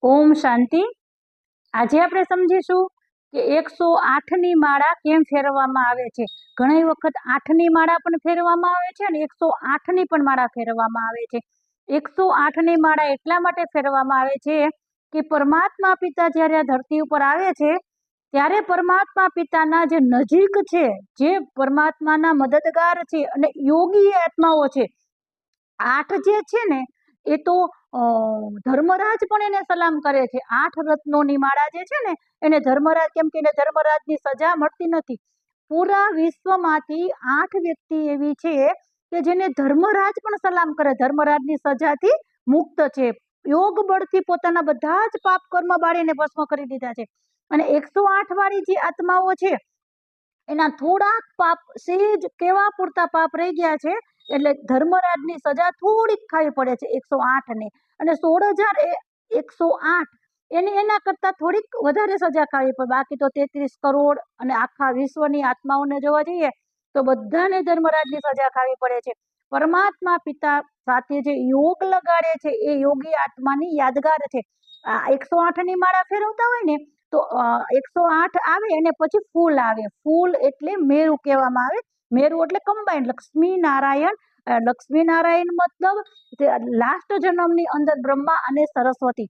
ઓમ શાંતિ। આજે આપણે સમજીશું કે 108 ની માળા કેમ ફેરવવામાં આવે છે। ઘણી વખત 8 ની માળા પણ ફેરવવામાં આવે છે અને 108 ની પણ માળા ફેરવવામાં આવે છે। 108 ની માળા એટલા માટે ફેરવવામાં આવે છે કે પરમાત્મા પિતા જ્યારે આ ધરતી ઉપર આવે છે ત્યારે પરમાત્મા પિતાના જે નજીક છે, જે પરમાત્માના મદદગાર છે અને યોગી આત્માઓ છે, 8 જે છે ને એ તો ધર્મરાજ પણ એને સલામ કરે છે। 8 રત્નોની માળા જે છે ને એને ધર્મરાજ, કેમ કે એને ધર્મરાજની સજા મળતી નથી। પૂરા વિશ્વમાંથી 8 વ્યક્તિ એવી છે કે જેને ધર્મરાજ પણ સલામ કરે, ધર્મરાજની સજાથી મુક્ત છે, યોગ બળથી પોતાના બધા જ પાપ કર્મ બાળીને ભસ્મ કરી દીધા છે। અને 108 વાળી જે આત્માઓ છે એના થોડાક પાપ, સેજ કેવા પૂરતા પાપ રહી ગયા છે એટલે ધર્મરાજની સજા થોડીક ખાવી પડે છે 108 ને, અને 16,108 એના કરતા થોડીક વધારે સજા ખાવી પડે। બાકી તો 33 કરોડ અને આખા વિશ્વની આત્માઓને જોવા જઈએ તો બધાને ધર્મરાજની સજા ખાવી પડે છે। પરમાત્મા પિતા સાથે જે યોગ લગાડે છે એ યોગી આત્માની યાદગાર છે। 108 ની માળા ફેરવતા હોય ને તો 108 આવે અને પછી ફૂલ આવે, ફૂલ એટલે મેરુ કહેવામાં આવે। મેરુ એટલે કમ્બાઈન લક્ષ્મી નારાયણ, લક્ષ્મી નારાયણ મતલબ લાસ્ટ જન્મની અંદર બ્રહ્મા અને સરસ્વતી,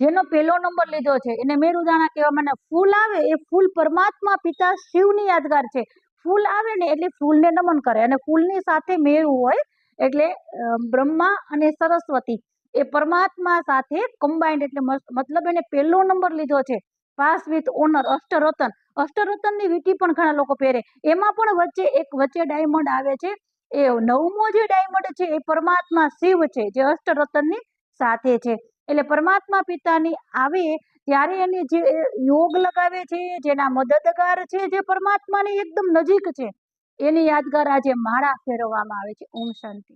જેનો પહેલો નંબર લીધો છે એને મેરુદાણા કહેવામાં આવે। ફૂલ આવે એ ફૂલ પરમાત્મા પિતા શિવની યાદગાર છે। ફૂલ આવે ને એટલે ફૂલને નમન કરે, અને ફૂલની સાથે મેરુ હોય એટલે બ્રહ્મા અને સરસ્વતી એ પરમાત્મા સાથે કમ્બાઈન્ડ, એટલે મતલબ એને પહેલો નંબર લીધો છે। પાસ વિથ ઓનર, અષ્ટરતન, અષ્ટરતનની વીંટી પણ ઘણા લોકો પહેરે, એમાં પણ વચ્ચે ડાયમંડ આવે છે। એ 9મો જે ડાયમંડ છે એ પરમાત્મા શિવ છે, જે અષ્ટરતનની સાથે છે। એટલે પરમાત્મા પિતાની આવે ત્યારે એને જે યોગ લગાવે છે, જેના મદદગાર છે, જે પરમાત્માની એકદમ નજીક છે, એની યાદગાર આજે માળા ફેરવવામાં આવે છે। ઓમ શાંતિ।